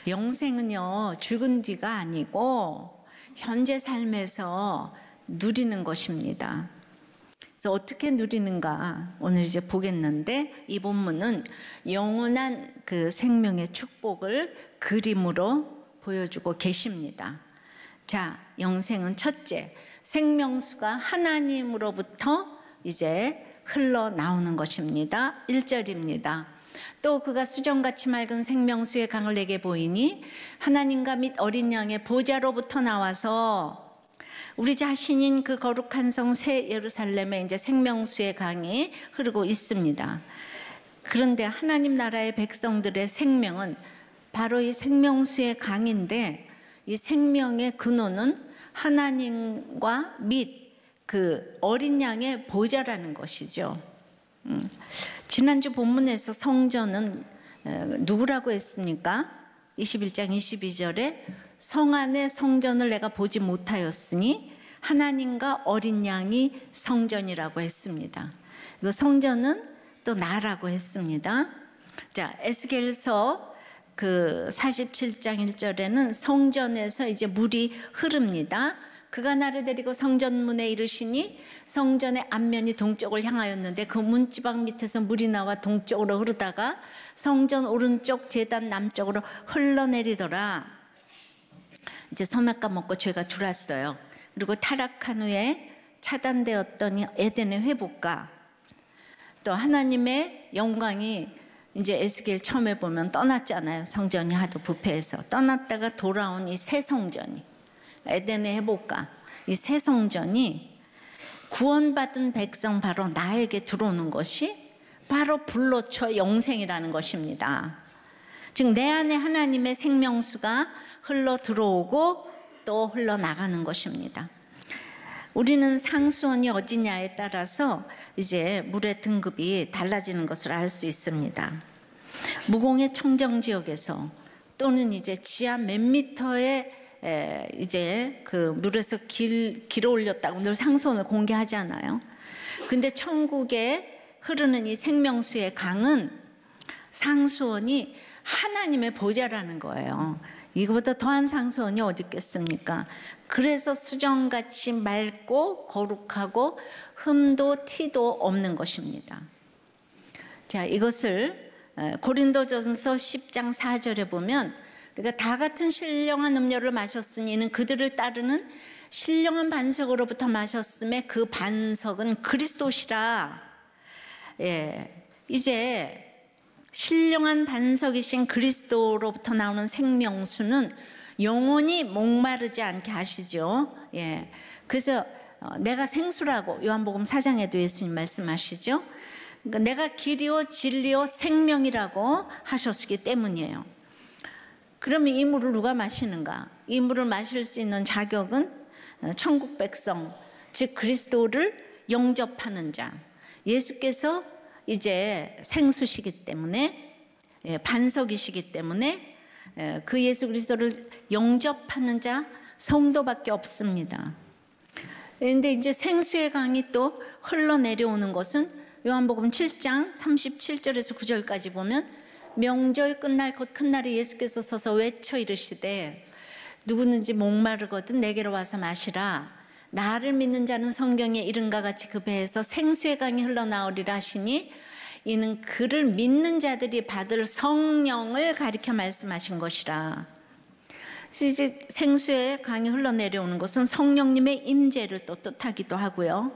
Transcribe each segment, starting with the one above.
영생은요, 죽은 뒤가 아니고 현재 삶에서 누리는 것입니다. 그래서 어떻게 누리는가 오늘 이제 보겠는데, 이 본문은 영원한 그 생명의 축복을 그림으로 보여주고 계십니다. 자, 영생은 첫째, 생명수가 하나님으로부터 이제 흘러나오는 것입니다. 1절입니다. 또 그가 수정같이 맑은 생명수의 강을 내게 보이니 하나님과 및 어린 양의 보좌로부터 나와서 우리 자신인 그 거룩한 성 새 예루살렘에 이제 생명수의 강이 흐르고 있습니다. 그런데 하나님 나라의 백성들의 생명은 바로 이 생명수의 강인데, 이 생명의 근원은 하나님과 및 그 어린 양의 보좌라는 것이죠. 지난주 본문에서 성전은 누구라고 했습니까? 21장 22절에 성 안의 성전을 내가 보지 못하였으니 하나님과 어린 양이 성전이라고 했습니다. 그 성전은 또 나라고 했습니다. 자, 에스겔서 그 47장 1절에는 성전에서 이제 물이 흐릅니다. 그가 나를 데리고 성전문에 이르시니 성전의 앞면이 동쪽을 향하였는데 그 문지방 밑에서 물이 나와 동쪽으로 흐르다가 성전 오른쪽 제단 남쪽으로 흘러내리더라. 이제 선악과 먹고 죄가 들어왔어요. 그리고 타락한 후에 차단되었더니 에덴의 회복과 또 하나님의 영광이 이제 에스겔 처음에 보면 떠났잖아요. 성전이 하도 부패해서 떠났다가 돌아온 이 새 성전이, 에덴의 회복과 이 새 성전이 구원받은 백성 바로 나에게 들어오는 것이 바로 불로쳐 영생이라는 것입니다. 즉 내 안에 하나님의 생명수가 흘러 들어오고 또 흘러나가는 것입니다. 우리는 상수원이 어디냐에 따라서 이제 물의 등급이 달라지는 것을 알 수 있습니다. 무공해 청정지역에서 또는 이제 지하 몇 미터의 이제 그 물에서 길어 올렸다고 늘 상수원을 공개하잖아요. 근데 천국에 흐르는 이 생명수의 강은 상수원이 하나님의 보좌라는 거예요. 이거보다 더한 상수원이 어디 있겠습니까? 그래서 수정같이 맑고 거룩하고 흠도 티도 없는 것입니다. 자, 이것을 고린도전서 10장 4절에 보면, 그러니까 다 같은 신령한 음료를 마셨으니 이는 그들을 따르는 신령한 반석으로부터 마셨음에 그 반석은 그리스도시라. 예, 이제 신령한 반석이신 그리스도로부터 나오는 생명수는 영원히 목마르지 않게 하시죠. 예, 그래서 내가 생수라고 요한복음 4장에도 예수님 말씀하시죠. 그러니까 내가 길이요 진리요 생명이라고 하셨기 때문이에요. 그러면 이 물을 누가 마시는가? 이 물을 마실 수 있는 자격은 천국 백성, 즉 그리스도를 영접하는 자, 예수께서 이제 생수시기 때문에, 반석이시기 때문에 그 예수 그리스도를 영접하는 자 성도밖에 없습니다. 그런데 이제 생수의 강이 또 흘러내려오는 것은 요한복음 7장 37절에서 9절까지 보면, 명절 끝날 곧 큰 날에 예수께서 서서 외쳐 이르시되 누구든지 목마르거든 내게로 와서 마시라. 나를 믿는 자는 성경에 이른과 같이 그 배에서 생수의 강이 흘러나오리라 하시니 이는 그를 믿는 자들이 받을 성령을 가리켜 말씀하신 것이라. 이제 생수의 강이 흘러내려오는 것은 성령님의 임재를 또 뜻하기도 하고요.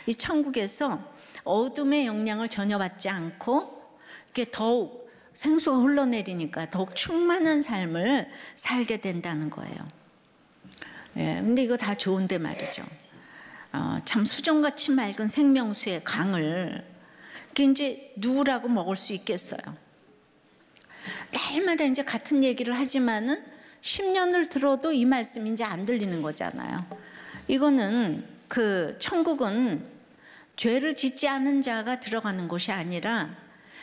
이 천국에서 어둠의 영향을 전혀 받지 않고 이렇게 더욱 생수가 흘러내리니까 더욱 충만한 삶을 살게 된다는 거예요. 예, 근데 이거 다 좋은데 말이죠. 참 수정같이 맑은 생명수의 강을 그게 이제 누구라고 먹을 수 있겠어요? 날마다 이제 같은 얘기를 하지만은 10년을 들어도 이 말씀이 이제 안 들리는 거잖아요. 이거는 그 천국은 죄를 짓지 않은 자가 들어가는 곳이 아니라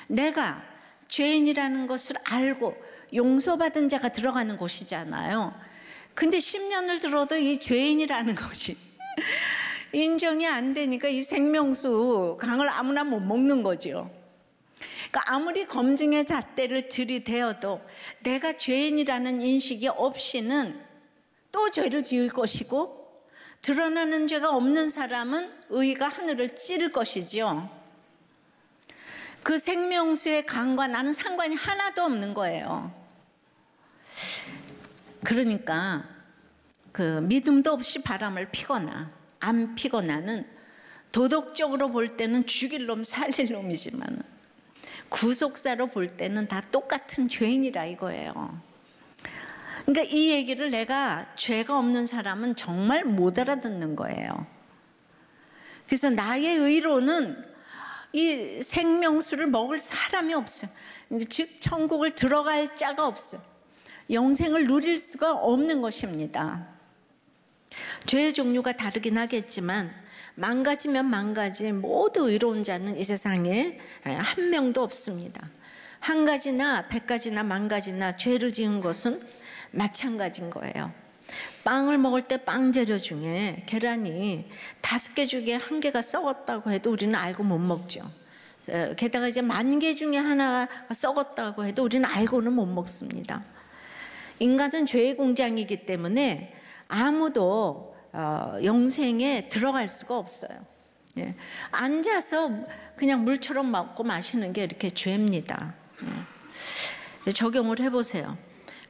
내가 죄인이라는 것을 알고 용서받은 자가 들어가는 곳이잖아요. 근데 10년을 들어도 이 죄인이라는 것이 인정이 안 되니까 이 생명수 강을 아무나 못 먹는 거죠. 그러니까 아무리 검증의 잣대를 들이대어도 내가 죄인이라는 인식이 없이는 또 죄를 지을 것이고, 드러나는 죄가 없는 사람은 의가 하늘을 찌를 것이지요. 그 생명수의 강과 나는 상관이 하나도 없는 거예요. 그러니까 그 믿음도 없이 바람을 피거나 안 피거나는 도덕적으로 볼 때는 죽일 놈 살릴 놈이지만 구속사로 볼 때는 다 똑같은 죄인이라 이거예요. 그러니까 이 얘기를 내가 죄가 없는 사람은 정말 못 알아듣는 거예요. 그래서 나의 의로는 이 생명수를 먹을 사람이 없어요. 즉 천국을 들어갈 자가 없어요. 영생을 누릴 수가 없는 것입니다. 죄의 종류가 다르긴 하겠지만 망가지면 망가지 모두 의로운 자는 이 세상에 한 명도 없습니다. 한 가지나 100가지나 10,000가지나 죄를 지은 것은 마찬가지인 거예요. 빵을 먹을 때 빵 재료 중에 계란이 5개 중에 1개가 썩었다고 해도 우리는 알고 못 먹죠. 게다가 이제 10,000개 중에 하나가 썩었다고 해도 우리는 알고는 못 먹습니다. 인간은 죄의 공장이기 때문에 아무도 영생에 들어갈 수가 없어요. 예. 앉아서 그냥 물처럼 먹고 마시는 게 이렇게 죄입니다. 예. 적용을 해보세요.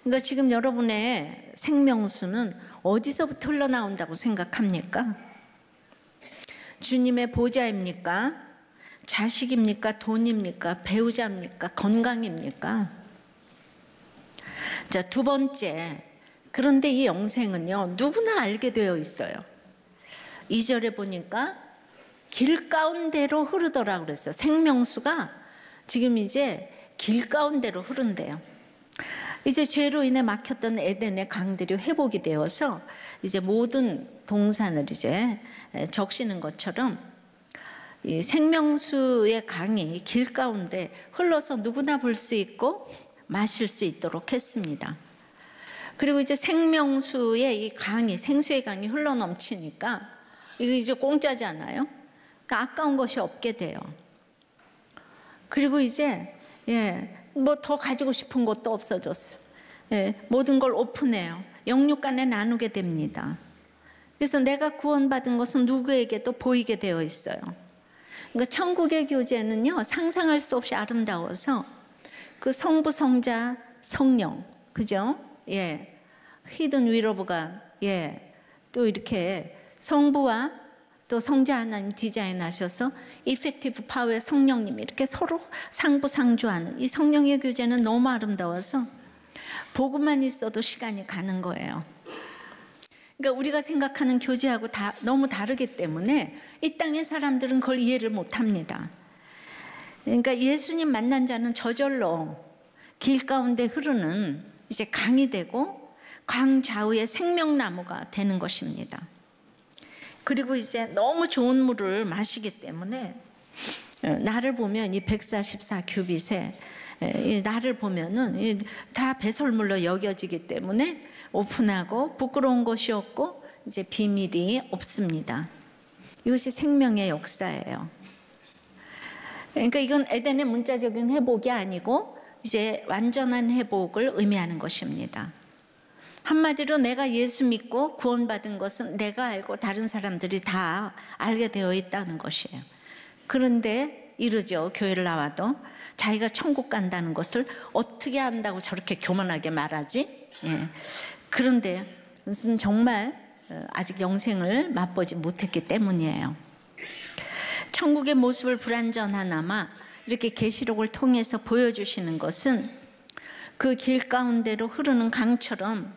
그러니까 지금 여러분의 생명수는 어디서부터 흘러나온다고 생각합니까? 주님의 보좌입니까? 자식입니까? 돈입니까? 배우자입니까? 건강입니까? 자, 두 번째, 그런데 이 영생은요 누구나 알게 되어 있어요. 2절에 보니까 길 가운데로 흐르더라고 그랬어요. 생명수가 지금 이제 길 가운데로 흐른대요. 이제 죄로 인해 막혔던 에덴의 강들이 회복이 되어서 이제 모든 동산을 이제 적시는 것처럼 이 생명수의 강이 길 가운데 흘러서 누구나 볼 수 있고 마실 수 있도록 했습니다. 그리고 이제 생명수의 이 강이, 생수의 강이 흘러 넘치니까 이게 이제 공짜잖아요. 그러니까 아까운 것이 없게 돼요. 그리고 이제 뭐 더 가지고 싶은 것도 없어졌어요. 모든 걸 오픈해요. 영육 간에 나누게 됩니다. 그래서 내가 구원받은 것은 누구에게도 보이게 되어 있어요. 그러니까 천국의 교제는요 상상할 수 없이 아름다워서 그 성부, 성자, 성령, 그죠? 예, 히든 위로브가 또 이렇게 성부와 또 성자 하나님 디자인하셔서 이펙티브 파워의 성령님이 이렇게 서로 상부상조하는 이 성령의 교제는 너무 아름다워서 보고만 있어도 시간이 가는 거예요. 그러니까 우리가 생각하는 교제하고 너무 다르기 때문에 이 땅의 사람들은 그걸 이해를 못합니다. 그러니까 예수님 만난 자는 저절로 길 가운데 흐르는 이제 강이 되고 강 좌우의 생명나무가 되는 것입니다. 그리고 이제 너무 좋은 물을 마시기 때문에 나를 보면 이 144규빗에 나를 보면은 다 배설물로 여겨지기 때문에 오픈하고 부끄러운 것이 없고 이제 비밀이 없습니다. 이것이 생명의 역사예요. 그러니까 이건 에덴의 문자적인 회복이 아니고 이제 완전한 회복을 의미하는 것입니다. 한마디로 내가 예수 믿고 구원받은 것은 내가 알고 다른 사람들이 다 알게 되어 있다는 것이에요. 그런데 이러죠. 교회를 나와도 자기가 천국 간다는 것을 어떻게 안다고 저렇게 교만하게 말하지? 그런데 그것은 정말 아직 영생을 맛보지 못했기 때문이에요. 천국의 모습을 불완전하나마 이렇게 계시록을 통해서 보여주시는 것은 그 길 가운데로 흐르는 강처럼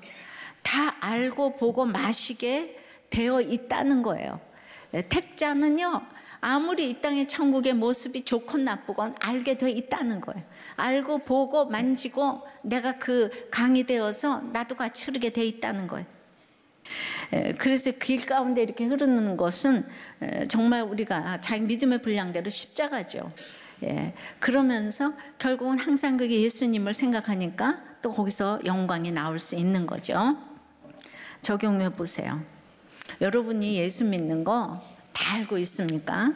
다 알고 보고 마시게 되어 있다는 거예요. 택자는요 아무리 이 땅의 천국의 모습이 좋건 나쁘건 알게 되어 있다는 거예요. 알고 보고 만지고 내가 그 강이 되어서 나도 같이 흐르게 되어 있다는 거예요. 그래서 길 가운데 이렇게 흐르는 것은 정말 우리가 자기 믿음의 분량대로 십자가죠. 그러면서 결국은 항상 그게 예수님을 생각하니까 또 거기서 영광이 나올 수 있는 거죠. 적용해 보세요. 여러분이 예수 믿는 거 다 알고 있습니까?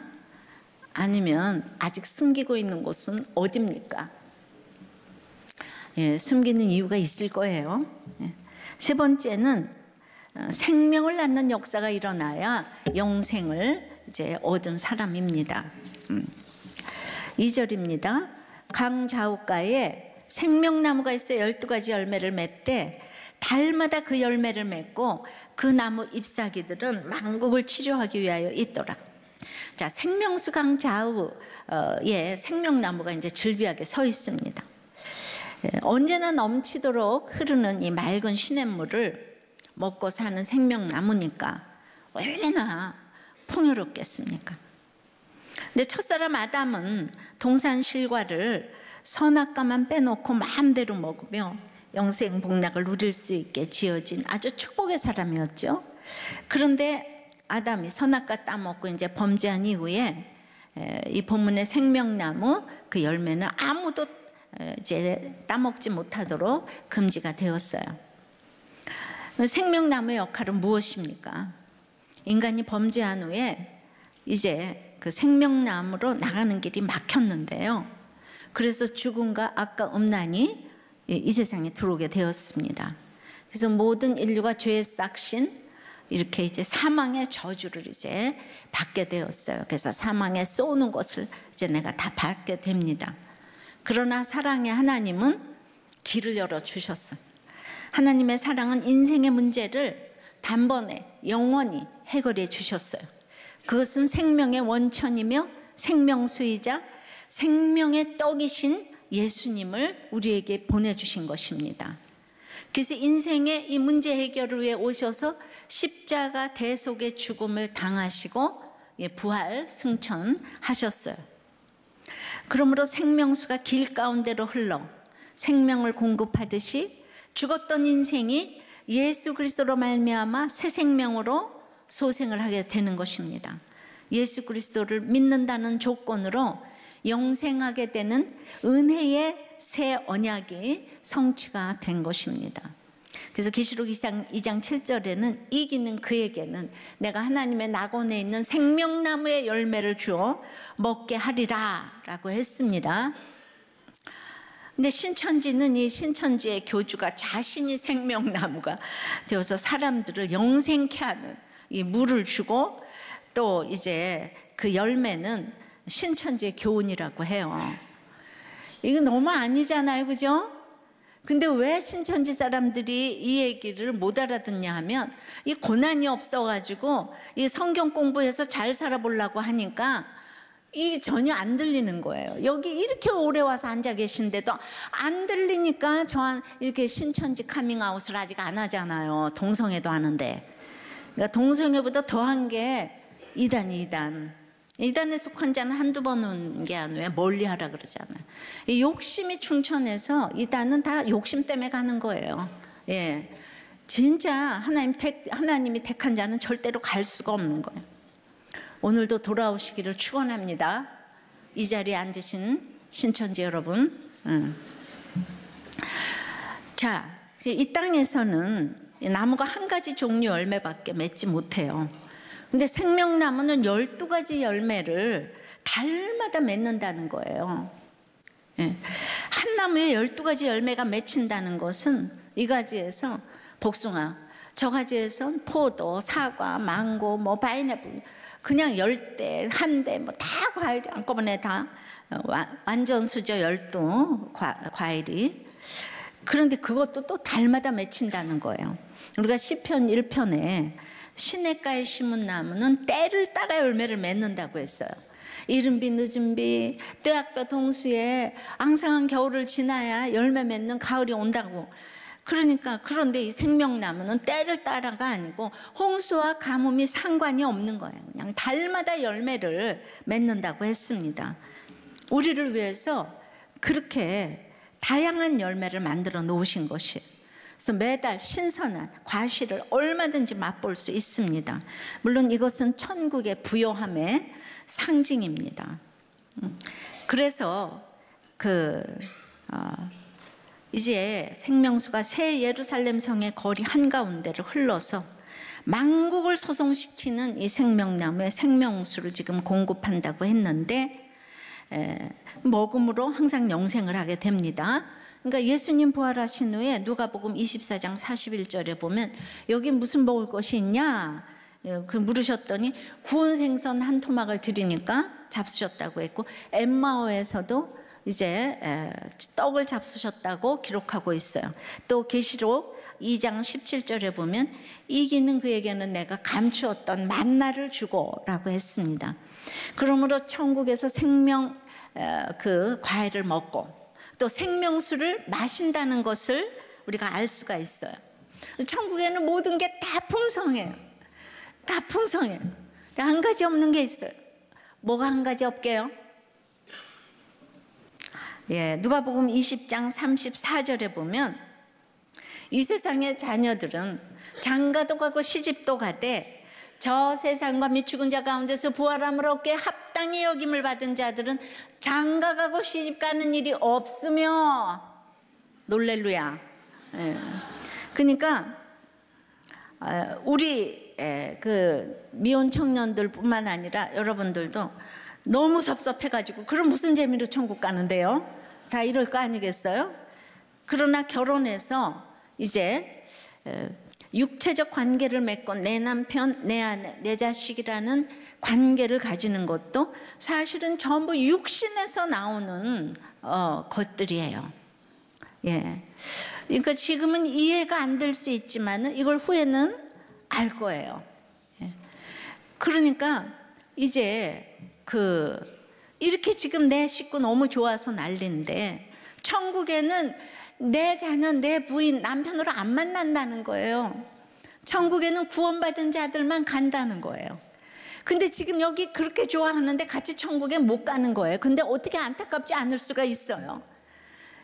아니면 아직 숨기고 있는 곳은 어디입니까? 예, 숨기는 이유가 있을 거예요. 예. 세 번째는 생명을 낳는 역사가 일어나야 영생을 이제 얻은 사람입니다. 2절입니다. 강좌우가에 생명나무가 있어 12가지 열매를 맺되 달마다 그 열매를 맺고 그 나무 잎사귀들은 만국을 치료하기 위하여 있더라. 자, 생명수 강 좌우에 생명나무가 이제 즐비하게 서 있습니다. 언제나 넘치도록 흐르는 이 맑은 시냇물을 먹고 사는 생명나무니까 얼마나 풍요롭겠습니까? 근데 첫사람 아담은 동산 실과를 선악과만 빼놓고 마음대로 먹으며 영생 복락을 누릴 수 있게 지어진 아주 축복의 사람이었죠. 그런데 아담이 선악과 따먹고 이제 범죄한 이후에 이 본문의 생명나무 그 열매는 아무도 이제 따먹지 못하도록 금지가 되었어요. 생명나무의 역할은 무엇입니까? 인간이 범죄한 후에 이제 그 생명나무로 나가는 길이 막혔는데요. 그래서 죽음과 악과 음란이 이 세상에 들어오게 되었습니다. 그래서 모든 인류가 죄의 싹신 이렇게 이제 사망의 저주를 이제 받게 되었어요. 그래서 사망에 쏘는 것을 이제 내가 다 받게 됩니다. 그러나 사랑의 하나님은 길을 열어 주셨어요. 하나님의 사랑은 인생의 문제를 단번에 영원히 해결해 주셨어요. 그것은 생명의 원천이며 생명수이자 생명의 떡이신 예수님을 우리에게 보내주신 것입니다. 그래서 인생의 이 문제 해결을 위해 오셔서 십자가 대속의 죽음을 당하시고 부활 승천하셨어요. 그러므로 생명수가 길 가운데로 흘러 생명을 공급하듯이 죽었던 인생이 예수 그리스도로 말미암아 새 생명으로 소생을 하게 되는 것입니다. 예수 그리스도를 믿는다는 조건으로 영생하게 되는 은혜의 새 언약이 성취가 된 것입니다. 그래서 계시록 2장 7절에는 이기는 그에게는 내가 하나님의 낙원에 있는 생명나무의 열매를 주어 먹게 하리라 라고 했습니다. 근데 신천지는 이 신천지의 교주가 자신이 생명나무가 되어서 사람들을 영생케 하는 이 물을 주고 또 이제 그 열매는 신천지의 교훈이라고 해요. 이거 너무 아니잖아요, 그죠? 근데 왜 신천지 사람들이 이 얘기를 못 알아듣냐 하면 이 고난이 없어가지고 이 성경 공부해서 잘 살아보려고 하니까 이게 전혀 안 들리는 거예요. 여기 이렇게 오래 와서 앉아 계신데도 안 들리니까 저 이렇게 신천지 카밍아웃을 아직 안 하잖아요. 동성애도 하는데. 그러니까 동성애보다 더한 게 이단에 속한 자는 한두 번 온 게 아니라 멀리 하라 그러잖아요. 이 욕심이 충천해서 이단은 다 욕심 때문에 가는 거예요. 예, 진짜 하나님이 택한 자는 절대로 갈 수가 없는 거예요. 오늘도 돌아오시기를 축원합니다. 이 자리에 앉으신 신천지 여러분. 자, 이 땅에서는 나무가 한 가지 종류 열매밖에 맺지 못해요. 근데 생명나무는 12가지 열매를 달마다 맺는다는 거예요. 예. 한 나무에 12가지 열매가 맺힌다는 것은 이 가지에서 복숭아, 저 가지에서 포도, 사과, 망고, 뭐 파인애플, 그냥 10대, 한 대, 뭐 다 과일이 한꺼번에 다 완전 수저 12 과일이. 그런데 그것도 또 달마다 맺힌다는 거예요. 우리가 시편 1편에 시냇가에 심은 나무는 때를 따라 열매를 맺는다고 했어요. 이른 비 늦은 비 뜨악볕 동수에 앙상한 겨울을 지나야 열매 맺는 가을이 온다고. 그러니까 그런데 이 생명나무는 때를 따라가 아니고 홍수와 가뭄이 상관이 없는 거예요. 그냥 달마다 열매를 맺는다고 했습니다. 우리를 위해서 그렇게 다양한 열매를 만들어 놓으신 것이에요. 그래서 매달 신선한 과실을 얼마든지 맛볼 수 있습니다. 물론 이것은 천국의 부요함의 상징입니다. 그래서 이제 생명수가 새 예루살렘 성의 거리 한가운데를 흘러서 만국을 소송시키는 이 생명나무의 생명수를 지금 공급한다고 했는데 먹음으로 항상 영생을 하게 됩니다. 그러니까 예수님 부활하신 후에 누가복음 24장 41절에 보면 여기 무슨 먹을 것이 있냐 그 물으셨더니 구운 생선 한 토막을 드리니까 잡수셨다고 했고, 엠마오에서도 이제 떡을 잡수셨다고 기록하고 있어요. 또 계시록 2장 17절에 보면 이기는 그에게는 내가 감추었던 만나를 주고 라고 했습니다. 그러므로 천국에서 생명 그 과일을 먹고 또 생명수를 마신다는 것을 우리가 알 수가 있어요. 천국에는 모든 게 다 풍성해요. 다 풍성해요. 한 가지 없는 게 있어요. 뭐가 한 가지 없게요? 누가복음 20장 34절에 보면 이 세상의 자녀들은 장가도 가고 시집도 가되 저 세상과 및 죽은 자 가운데서 부활함을 얻게 합당히 여김을 받은 자들은 장가 가고 시집 가는 일이 없으며 놀렐루야. 그러니까 우리 그 미혼 청년들뿐만 아니라 여러분들도 너무 섭섭해가지고 그럼 무슨 재미로 천국 가는데요? 다 이럴 거 아니겠어요? 그러나 결혼해서 이제 육체적 관계를 맺고 내 남편, 내 아내, 내 자식이라는 관계를 가지는 것도 사실은 전부 육신에서 나오는 것들이에요. 그러니까 지금은 이해가 안 될 수 있지만 이걸 후에는 알 거예요. 그러니까 이제 이렇게 지금 내 식구 너무 좋아서 난리인데 천국에는 내 자녀, 내 부인, 남편으로 안 만난다는 거예요. 천국에는 구원받은 자들만 간다는 거예요. 근데 지금 여기 그렇게 좋아하는데 같이 천국에 못 가는 거예요. 근데 어떻게 안타깝지 않을 수가 있어요.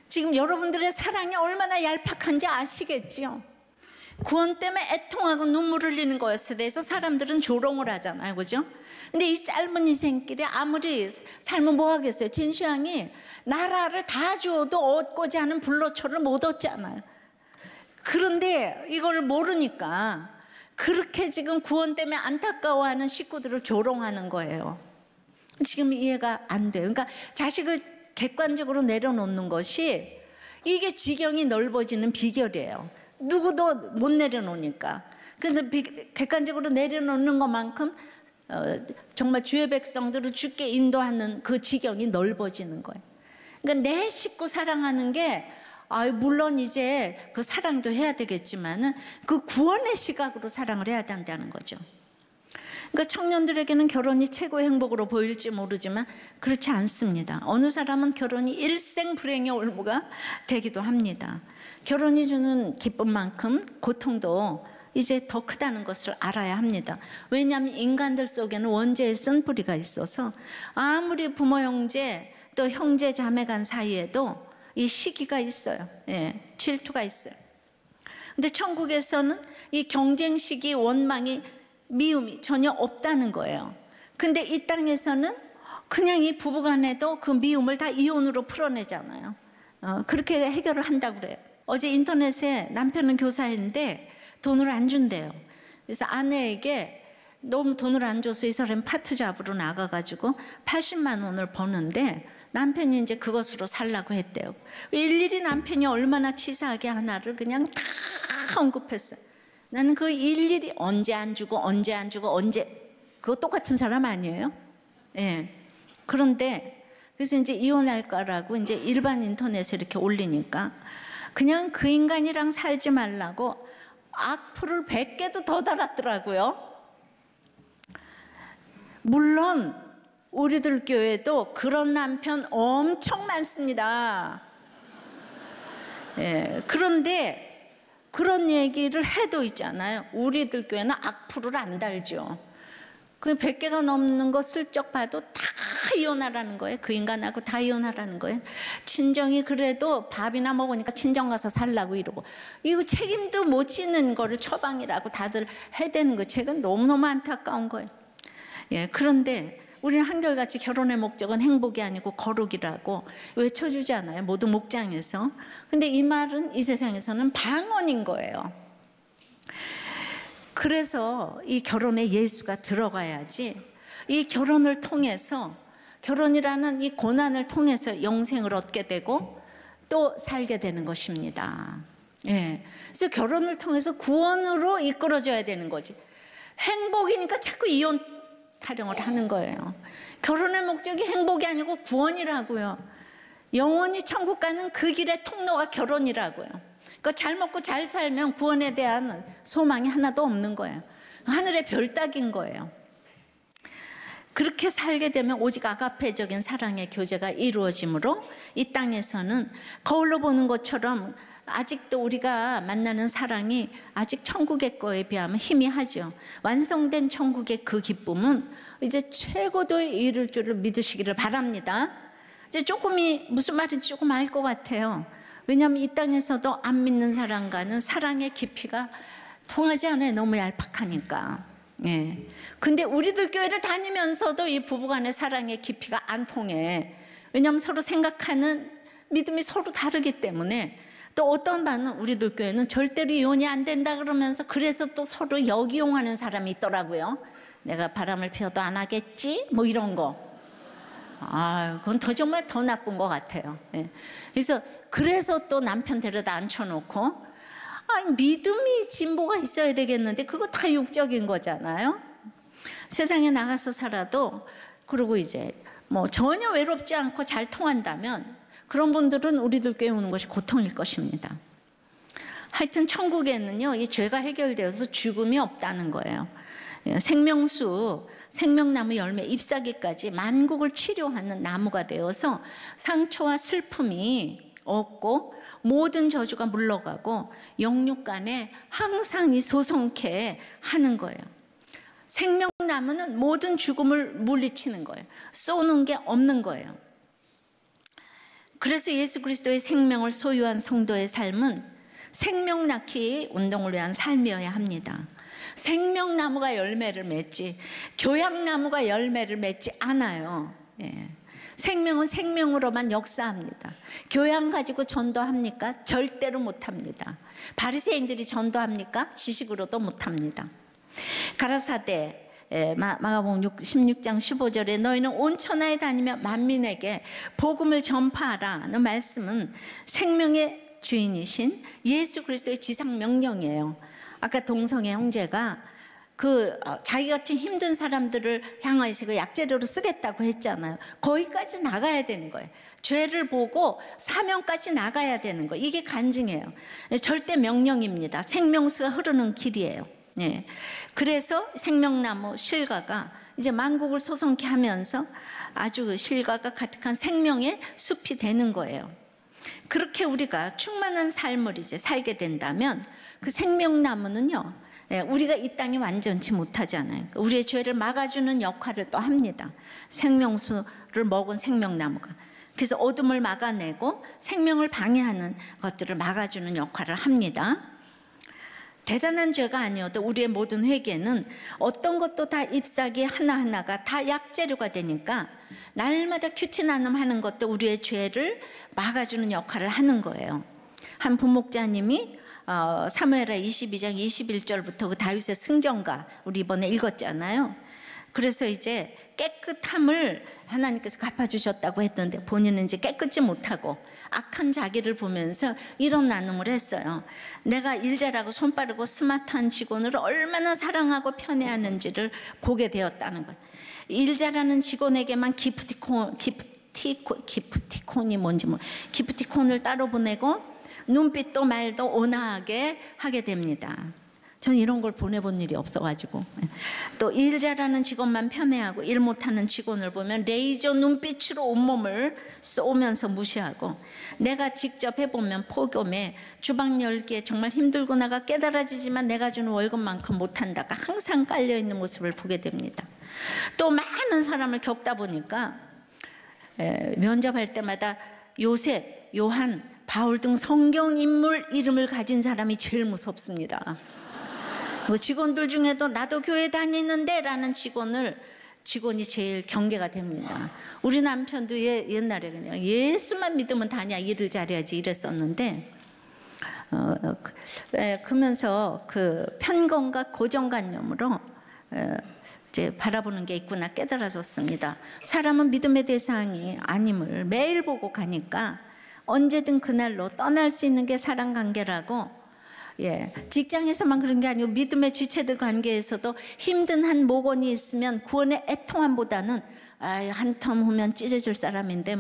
지금 여러분들의 사랑이 얼마나 얄팍한지 아시겠지요? 구원 때문에 애통하고 눈물 흘리는 것에 대해서 사람들은 조롱을 하잖아요. 그죠? 근데 이 짧은 인생길에 아무리 살면 뭐 하겠어요? 진시황이 나라를 다 주어도 얻고자 하는 불로초를 못 얻잖아요. 그런데 이걸 모르니까 그렇게 지금 구원 때문에 안타까워하는 식구들을 조롱하는 거예요. 지금 이해가 안 돼요. 그러니까 자식을 객관적으로 내려놓는 것이 이게 지경이 넓어지는 비결이에요. 누구도 못 내려놓으니까. 그래서 객관적으로 내려놓는 것만큼 정말 주의 백성들을 주께 인도하는 그 지경이 넓어지는 거예요. 그러니까 내 식구 사랑하는 게 물론 이제 그 사랑도 해야 되겠지만은 그 구원의 시각으로 사랑을 해야 된다는 거죠. 그러니까 청년들에게는 결혼이 최고의 행복으로 보일지 모르지만 그렇지 않습니다. 어느 사람은 결혼이 일생 불행의 올무가 되기도 합니다. 결혼이 주는 기쁨만큼 고통도 이제 더 크다는 것을 알아야 합니다. 왜냐하면 인간들 속에는 원죄의 쓴뿌리가 있어서 아무리 부모 형제 또 형제 자매 간 사이에도 이 시기가 있어요. 질투가 있어요. 근데 천국에서는 이 경쟁 시기, 원망이, 미움이 전혀 없다는 거예요. 근데 이 땅에서는 그냥 이 부부간에도 그 미움을 다 이혼으로 풀어내잖아요. 그렇게 해결을 한다고 그래요. 어제 인터넷에 남편은 교사인데 돈을 안 준대요. 그래서 아내에게 너무 돈을 안 줘서 이 사람이 파트 잡으러 나가가지고 80만 원을 버는데 남편이 이제 그것으로 살라고 했대요. 일일이 남편이 얼마나 치사하게 하나를 그냥 다 언급했어요. 나는 그 일일이 언제 안 주고 언제 안 주고 언제, 그거 똑같은 사람 아니에요? 그런데 그래서 이제 이혼할까라고 이제 일반 인터넷에 이렇게 올리니까 그냥 그 인간이랑 살지 말라고 악플을 100개도 더 달았더라고요. 물론 우리들 교회도 그런 남편 엄청 많습니다. 그런데 그런 얘기를 해도 있잖아요. 우리들 교회는 악플을 안 달죠. 그 100개가 넘는 거 슬쩍 봐도 다 이혼하라는 거예요. 그 인간하고 다 이혼하라는 거예요. 친정이 그래도 밥이나 먹으니까 친정 가서 살라고 이러고, 이거 책임도 못 지는 거를 처방이라고 다들 해대는 거, 책은 너무너무 안타까운 거예요. 그런데 우리는 한결같이 결혼의 목적은 행복이 아니고 거룩이라고 외쳐주잖아요. 모두 목장에서. 근데 이 말은 이 세상에서는 방언인 거예요. 그래서 이 결혼에 예수가 들어가야지, 이 결혼을 통해서, 결혼이라는 이 고난을 통해서 영생을 얻게 되고 또 살게 되는 것입니다. 예. 그래서 결혼을 통해서 구원으로 이끌어져야 되는 거지. 행복이니까 자꾸 이혼 타령을 하는 거예요. 결혼의 목적이 행복이 아니고 구원이라고요. 영원히 천국 가는 그 길의 통로가 결혼이라고요. 그러니까 잘 먹고 잘 살면 구원에 대한 소망이 하나도 없는 거예요. 하늘의 별 따기인 거예요. 그렇게 살게 되면 오직 아가페적인 사랑의 교제가 이루어지므로 이 땅에서는 거울로 보는 것처럼 아직도 우리가 만나는 사랑이 아직 천국의 거에 비하면 희미하죠. 완성된 천국의 그 기쁨은 이제 최고도에 이를 줄을 믿으시기를 바랍니다. 이제 조금이 무슨 말인지 조금 알 것 같아요. 왜냐하면 이 땅에서도 안 믿는 사람과는 사랑의 깊이가 통하지 않아요. 너무 얄팍하니까. 예. 근데 우리들 교회를 다니면서도 이 부부간의 사랑의 깊이가 안 통해. 왜냐하면 서로 생각하는 믿음이 서로 다르기 때문에. 또 어떤 반은 우리들 교회는 절대로 이혼이 안 된다 그러면서 그래서 또 서로 역이용하는 사람이 있더라고요. 내가 바람을 피워도 안 하겠지? 뭐 이런 거. 그건 정말 더 나쁜 것 같아요. 예. 그래서 또 남편 데려다 앉혀놓고, 믿음이 진보가 있어야 되겠는데 그거 다 육적인 거잖아요. 세상에 나가서 살아도, 그리고 이제 뭐 전혀 외롭지 않고 잘 통한다면 그런 분들은 우리들 교회 오는 것이 고통일 것입니다. 하여튼 천국에는요, 이 죄가 해결되어서 죽음이 없다는 거예요. 생명수, 생명나무 열매 잎사귀까지 만국을 치료하는 나무가 되어서 상처와 슬픔이 없고 모든 저주가 물러가고 영육간에 항상 이 소성케 하는 거예요. 생명나무는 모든 죽음을 물리치는 거예요. 쏘는 게 없는 거예요. 그래서 예수 그리스도의 생명을 소유한 성도의 삶은 생명 낳기 운동을 위한 삶이어야 합니다. 생명나무가 열매를 맺지 교양나무가 열매를 맺지 않아요. 예. 생명은 생명으로만 역사합니다. 교양 가지고 전도합니까? 절대로 못합니다. 바리새인들이 전도합니까? 지식으로도 못합니다. 가라사대 마가복음 16장 15절에 너희는 온 천하에 다니며 만민에게 복음을 전파하라는 말씀은 생명의 주인이신 예수 그리스도의 지상 명령이에요. 아까 동성애 형제가 자기같이 힘든 사람들을 향해서 그 약재료로 쓰겠다고 했잖아요. 거기까지 나가야 되는 거예요. 죄를 보고 사명까지 나가야 되는 거예요. 이게 간증이에요. 절대 명령입니다. 생명수가 흐르는 길이에요. 예. 그래서 생명나무 실과가 이제 만국을 소성케 하면서 아주 실과가 가득한 생명의 숲이 되는 거예요. 그렇게 우리가 충만한 삶을 이제 살게 된다면 그 생명나무는요, 우리가 이 땅에 완전치 못하잖아요. 우리의 죄를 막아주는 역할을 또 합니다. 생명수를 먹은 생명나무가. 그래서 어둠을 막아내고 생명을 방해하는 것들을 막아주는 역할을 합니다. 대단한 죄가 아니어도 우리의 모든 회개는 어떤 것도 다 잎사귀 하나하나가 다 약재료가 되니까 날마다 큐티 나눔하는 것도 우리의 죄를 막아주는 역할을 하는 거예요. 한 부목자님이 사무엘하 22장 21절부터 그 다윗의 승전가 우리 이번에 읽었잖아요. 그래서 이제 깨끗함을 하나님께서 갚아주셨다고 했는데 본인은 이제 깨끗지 못하고 악한 자기를 보면서 이런 나눔을 했어요. 내가 일 잘하고 손 빠르고 스마트한 직원을 얼마나 사랑하고 편애하는지를 보게 되었다는 거예요. 일 잘하는 직원에게만 기프티콘이 뭔지 기프티콘을 따로 보내고 눈빛도 말도 온화하게 하게 됩니다. 저는 이런 걸 보내본 일이 없어가지고. 또 일 잘하는 직원만 편애하고 일 못하는 직원을 보면 레이저 눈빛으로 온몸을 쏘면서 무시하고, 내가 직접 해보면 폭염에 주방 열기에 정말 힘들구나가 깨달아지지만 내가 주는 월급만큼 못한다가 항상 깔려있는 모습을 보게 됩니다. 또 많은 사람을 겪다 보니까 면접할 때마다 요셉, 요한, 바울 등 성경 인물 이름을 가진 사람이 제일 무섭습니다. 직원들 중에도 나도 교회 다니는데 라는 직원이 제일 경계가 됩니다. 우리 남편도 옛날에 그냥 예수만 믿으면 다냐, 일을 잘해야지 이랬었는데 그러면서 그 편견과 고정관념으로 이제 바라보는 게 있구나 깨달아졌습니다. 사람은 믿음의 대상이 아님을 매일 보고 가니까 언제든 그날로 떠날 수 있는 게 사람 관계라고. 직장에서만 그런 게 아니고 믿음의 지체들 관계에서도 힘든 한 목원이 있으면 구원의 애통함보다는 한텀 후면 찢어질 사람인데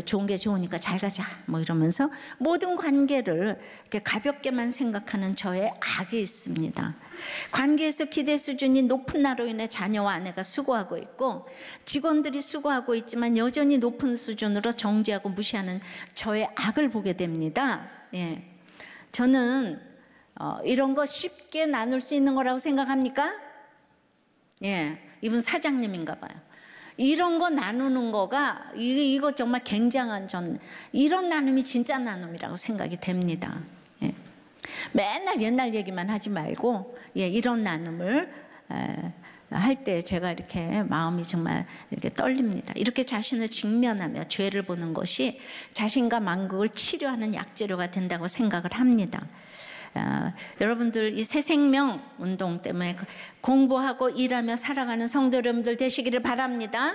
좋은 게 좋으니까 잘 가자 이러면서 모든 관계를 이렇게 가볍게만 생각하는 저의 악이 있습니다. 관계에서 기대 수준이 높은 나로 인해 자녀와 아내가 수고하고 있고 직원들이 수고하고 있지만 여전히 높은 수준으로 정지하고 무시하는 저의 악을 보게 됩니다. 저는 이런 거 쉽게 나눌 수 있는 거라고 생각합니까? 이분 사장님인가 봐요. 이런 거 나누는 거가 이거 정말 굉장한 이런 나눔이 진짜 나눔이라고 생각이 됩니다. 맨날 옛날 얘기만 하지 말고 이런 나눔을 할 때 제가 이렇게 마음이 정말 이렇게 떨립니다. 이렇게 자신을 직면하며 죄를 보는 것이 자신과 만국을 치료하는 약재료가 된다고 생각을 합니다. 여러분들 이 새생명 운동 때문에 공부하고 일하며 살아가는 성도 여러분들 되시기를 바랍니다.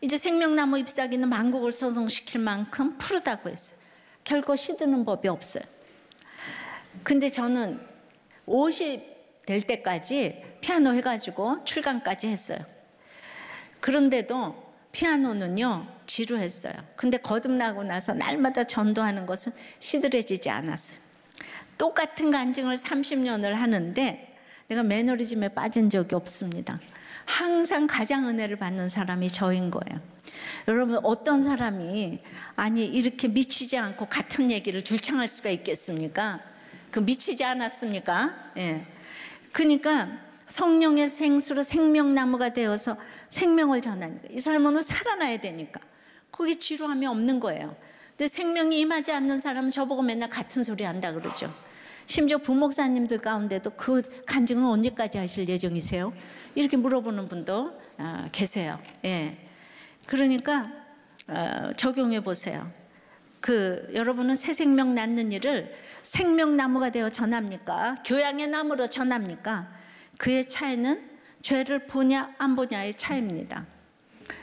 이제 생명나무 잎사귀는 만국을 소송시킬 만큼 푸르다고 했어요. 결코 시드는 법이 없어요. 근데 저는 50 될 때까지 피아노 해가지고 출강까지 했어요. 그런데도 피아노는요 지루했어요. 근데 거듭나고 나서 날마다 전도하는 것은 시들해지지 않았어요. 똑같은 간증을 30년을 하는데 내가 매너리즘에 빠진 적이 없습니다. 항상 가장 은혜를 받는 사람이 저인 거예요. 여러분 어떤 사람이 이렇게 미치지 않고 같은 얘기를 줄창할 수가 있겠습니까? 미치지 않았습니까? 그러니까 성령의 생수로 생명나무가 되어서 생명을 전하니까 이 사람은 오늘 살아나야 되니까 거기 지루함이 없는 거예요. 근데 생명이 임하지 않는 사람은 저보고 맨날 같은 소리 한다 그러죠. 심지어 부목사님들 가운데도 그 간증은 언제까지 하실 예정이세요? 이렇게 물어보는 분도 계세요. 그러니까 적용해 보세요. 여러분은 새 생명 낳는 일을 생명나무가 되어 전합니까? 교양의 나무로 전합니까? 그의 차이는 죄를 보냐 안 보냐의 차이입니다.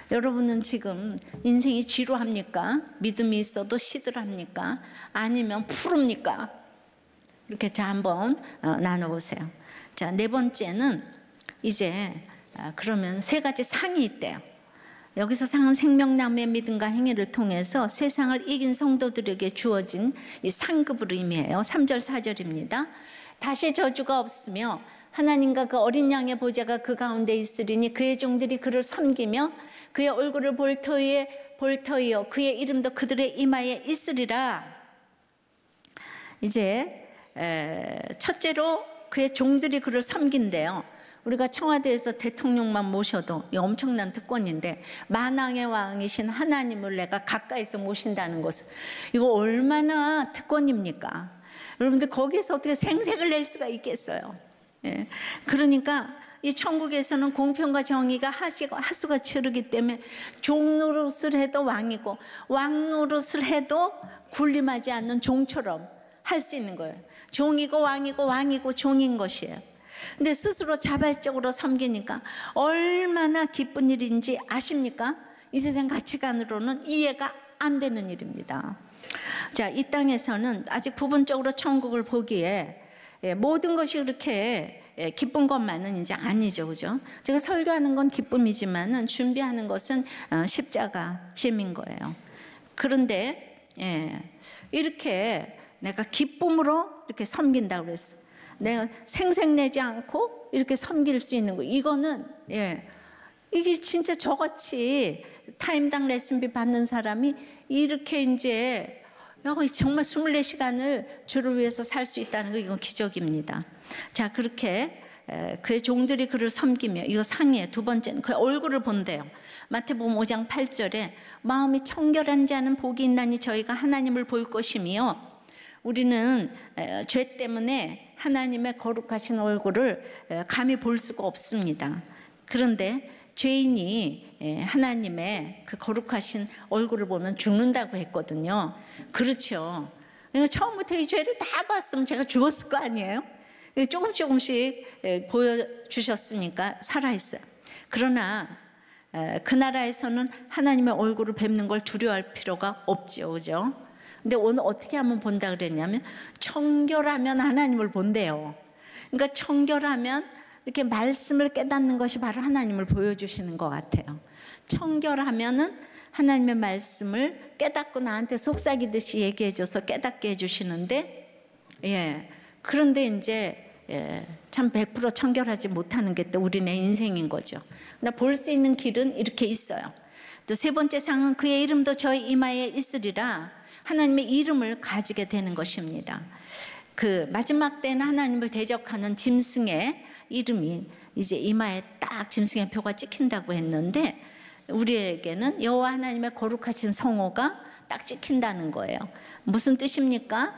여러분은 지금 인생이 지루합니까? 믿음이 있어도 시들합니까? 아니면 푸릅니까? 이렇게 한번 나눠보세요. 자, 네 번째는 이제 그러면 세 가지 상이 있대요. 여기서 상은 생명나무의 믿음과 행위를 통해서 세상을 이긴 성도들에게 주어진 이 상급을 의미해요. 3절 4절입니다. 다시 저주가 없으며 하나님과 그 어린 양의 보좌가 그 가운데 있으리니 그의 종들이 그를 섬기며 그의 얼굴을 볼 터이요 그의 이름도 그들의 이마에 있으리라. 이제 첫째로 그의 종들이 그를 섬긴대요. 우리가 청와대에서 대통령만 모셔도 엄청난 특권인데 만왕의 왕이신 하나님을 내가 가까이서 모신다는 것은 이거 얼마나 특권입니까? 여러분들 거기에서 어떻게 생색을 낼 수가 있겠어요? 그러니까 이 천국에서는 공평과 정의가 하수가 치르기 때문에 종 노릇을 해도 왕이고 왕 노릇을 해도 군림하지 않는 종처럼 할 수 있는 거예요. 종이고 왕이고 왕이고 종인 것이에요. 근데 스스로 자발적으로 섬기니까 얼마나 기쁜 일인지 아십니까? 이 세상 가치관으로는 이해가 안 되는 일입니다. 자, 이 땅에서는 아직 부분적으로 천국을 보기에 모든 것이 그렇게 기쁜 것만은 이제 아니죠, 그죠? 제가 설교하는 건 기쁨이지만은 준비하는 것은 십자가 짐인 거예요. 그런데 이렇게 내가 기쁨으로 이렇게 섬긴다고 그랬어. 내가 생색내지 않고 이렇게 섬길 수 있는 거. 이거는 이게 진짜 저같이 타임당 레슨비 받는 사람이 이렇게 이제 정말 24시간을 주를 위해서 살 수 있다는 거 이건 기적입니다. 자, 그렇게 그의 종들이 그를 섬기며 이거 상이에요. 두 번째는 그의 얼굴을 본대요. 마태복음 5장 8절에 마음이 청결한 자는 복이 있나니 저희가 하나님을 볼 것이며 우리는 죄 때문에 하나님의 거룩하신 얼굴을 감히 볼 수가 없습니다. 그런데 죄인이 하나님의 그 거룩하신 얼굴을 보면 죽는다고 했거든요. 그렇죠. 그러니까 처음부터 이 죄를 다 봤으면 제가 죽었을 거 아니에요? 조금씩 보여주셨으니까 살아있어요. 그러나 그 나라에서는 하나님의 얼굴을 뵙는 걸 두려워할 필요가 없죠, 그죠? 근데 오늘 어떻게 하면 본다 그랬냐면 청결하면 하나님을 본대요. 그러니까 청결하면 이렇게 말씀을 깨닫는 것이 바로 하나님을 보여주시는 것 같아요. 청결하면은 하나님의 말씀을 깨닫고 나한테 속삭이듯이 얘기해줘서 깨닫게 해주시는데, 그런데 이제 참 100% 청결하지 못하는 게 또 우리네 인생인 거죠. 볼 수 있는 길은 이렇게 있어요. 또 세 번째 상은 그의 이름도 저희 이마에 있으리라. 하나님의 이름을 가지게 되는 것입니다. 그 마지막 때는 하나님을 대적하는 짐승의 이름이 이제 이마에 딱 짐승의 표가 찍힌다고 했는데, 우리에게는 여호와 하나님의 거룩하신 성호가 딱 찍힌다는 거예요. 무슨 뜻입니까?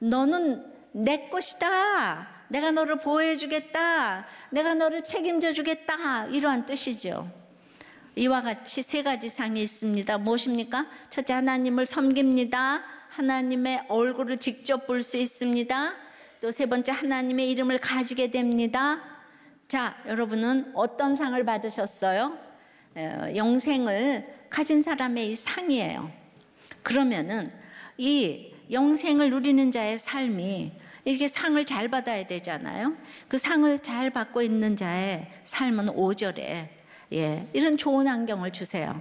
너는 내 것이다. 내가 너를 보호해 주겠다. 내가 너를 책임져 주겠다. 이러한 뜻이죠. 이와 같이 세 가지 상이 있습니다. 무엇입니까? 첫째, 하나님을 섬깁니다. 하나님의 얼굴을 직접 볼 수 있습니다. 또 세 번째, 하나님의 이름을 가지게 됩니다. 자, 여러분은 어떤 상을 받으셨어요? 영생을 가진 사람의 이 상이에요. 그러면은 이 영생을 누리는 자의 삶이 이게 상을 잘 받아야 되잖아요. 그 상을 잘 받고 있는 자의 삶은 5절에 이런 좋은 환경을 주세요.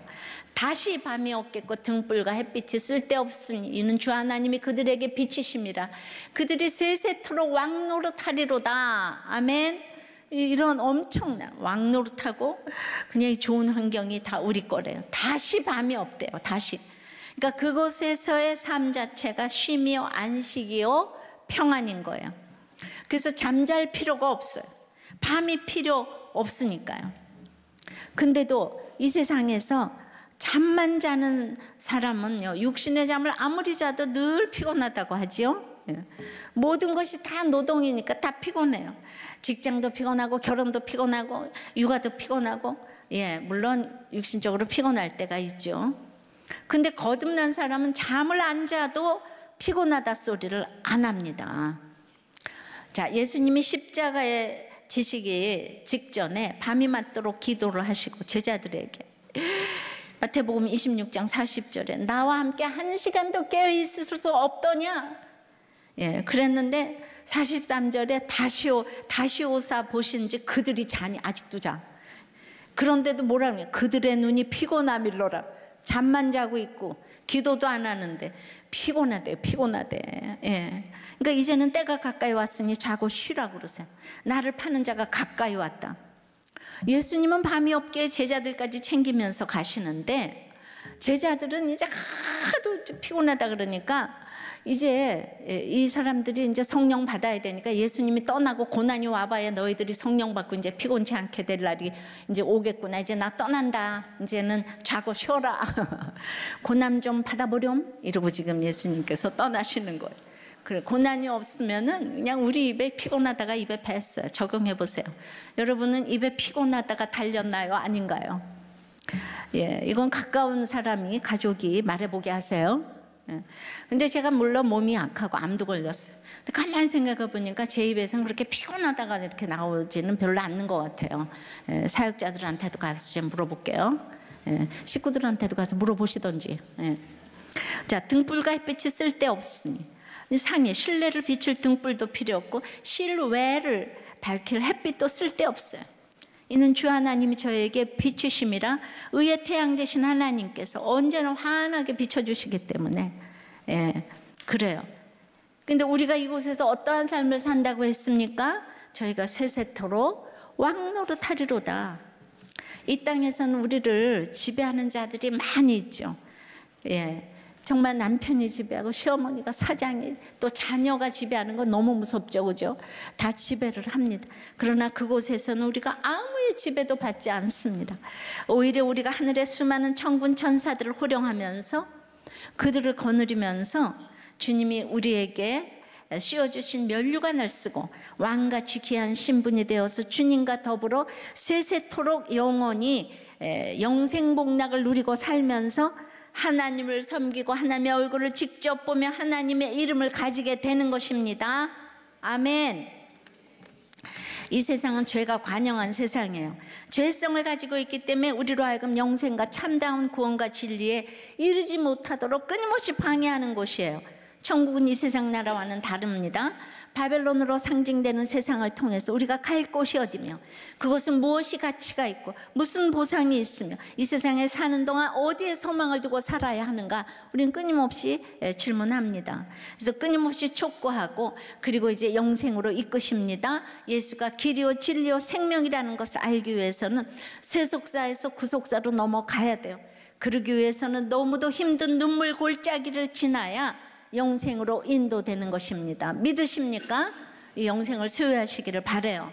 다시 밤이 없겠고 등불과 햇빛이 쓸데없으니 이는 주 하나님이 그들에게 빛이심이라. 그들이 세세토록 왕노릇하리로다. 아멘. 이런 엄청난 왕노릇하고 그냥 좋은 환경이 다 우리 거래요. 다시 밤이 없대요. 다시. 그러니까 그곳에서의 삶 자체가 쉼이요 안식이요 평안인 거예요. 그래서 잠잘 필요가 없어요. 밤이 필요 없으니까요. 근데도 이 세상에서 잠만 자는 사람은요, 육신의 잠을 아무리 자도 늘 피곤하다고 하지요. 모든 것이 다 노동이니까 다 피곤해요. 직장도 피곤하고 결혼도 피곤하고 육아도 피곤하고, 물론 육신적으로 피곤할 때가 있죠. 근데 거듭난 사람은 잠을 안 자도 피곤하다 소리를 안 합니다. 자, 예수님이 십자가에 지시기 직전에 밤이 맞도록 기도를 하시고 제자들에게 마태복음 26장 40절에 나와 함께 1시간도 깨어 있을 수 없더냐? 그랬는데 43절에 다시 오사 보신지 그들이 자니 아직도 자. 그런데도 뭐라 그래요? 그들의 눈이 피곤함일로라. 잠만 자고 있고 기도도 안 하는데 피곤하대. 그러니까 이제는 때가 가까이 왔으니 자고 쉬라고 그러세요. 나를 파는 자가 가까이 왔다. 예수님은 밤이 없게 제자들까지 챙기면서 가시는데 제자들은 이제 하도 피곤하다 그러니까 이제 이 사람들이 이제 성령 받아야 되니까 예수님이 떠나고 고난이 와봐야 너희들이 성령 받고 이제 피곤치 않게 될 날이 이제 오겠구나. 이제 나 떠난다. 이제는 자고 쉬어라. 고난 좀 받아보렴. 이러고 지금 예수님께서 떠나시는 거예요. 그래, 고난이 없으면은 그냥 우리 입에 피곤하다가 입에 뱄어요. 적용해 보세요. 여러분은 입에 피곤하다가 달렸나요? 아닌가요? 이건 가까운 사람이 가족이 말해보게 하세요. 근데 제가 물론 몸이 약하고 암도 걸렸어요. 근데 가만히 생각해 보니까 제 입에서는 그렇게 피곤하다가 이렇게 나오지는 별로 않는 것 같아요. 사역자들한테도 가서 좀 물어볼게요. 식구들한테도 가서 물어보시던지. 자, 등불과 햇빛이 쓸데없으니 상에 실내를 비출 등불도 필요 없고 실외를 밝힐 햇빛도 쓸데없어요. 이는 주 하나님이 저에게 비추심이라 의의 태양 되신 하나님께서 언제나 환하게 비춰주시기 때문에 그래요. 근데 우리가 이곳에서 어떠한 삶을 산다고 했습니까? 저희가 세세토록 왕노릇하리로다. 이 땅에서는 우리를 지배하는 자들이 많이 있죠. 정말 남편이 지배하고 시어머니가 사장이 또 자녀가 지배하는 건 너무 무섭죠, 그죠? 다 지배를 합니다. 그러나 그곳에서는 우리가 아무의 지배도 받지 않습니다. 오히려 우리가 하늘의 수많은 천군 천사들을 호령하면서 그들을 거느리면서 주님이 우리에게 씌워주신 면류관을 쓰고 왕같이 귀한 신분이 되어서 주님과 더불어 세세토록 영원히 영생복락을 누리고 살면서 하나님을 섬기고 하나님의 얼굴을 직접 보며 하나님의 이름을 가지게 되는 것입니다. 아멘. 이 세상은 죄가 관영한 세상이에요. 죄성을 가지고 있기 때문에 우리로 하여금 영생과 참다운 구원과 진리에 이르지 못하도록 끊임없이 방해하는 곳이에요. 천국은 이 세상 나라와는 다릅니다. 바벨론으로 상징되는 세상을 통해서 우리가 갈 곳이 어디며 그것은 무엇이 가치가 있고 무슨 보상이 있으며 이 세상에 사는 동안 어디에 소망을 두고 살아야 하는가 우리는 끊임없이 질문합니다. 그래서 끊임없이 촉구하고 그리고 이제 영생으로 이끄십니다. 예수가 길이요 진리요 생명이라는 것을 알기 위해서는 세속사에서 구속사로 넘어가야 돼요. 그러기 위해서는 너무도 힘든 눈물 골짜기를 지나야 영생으로 인도되는 것입니다. 믿으십니까? 이 영생을 소유하시기를 바라요.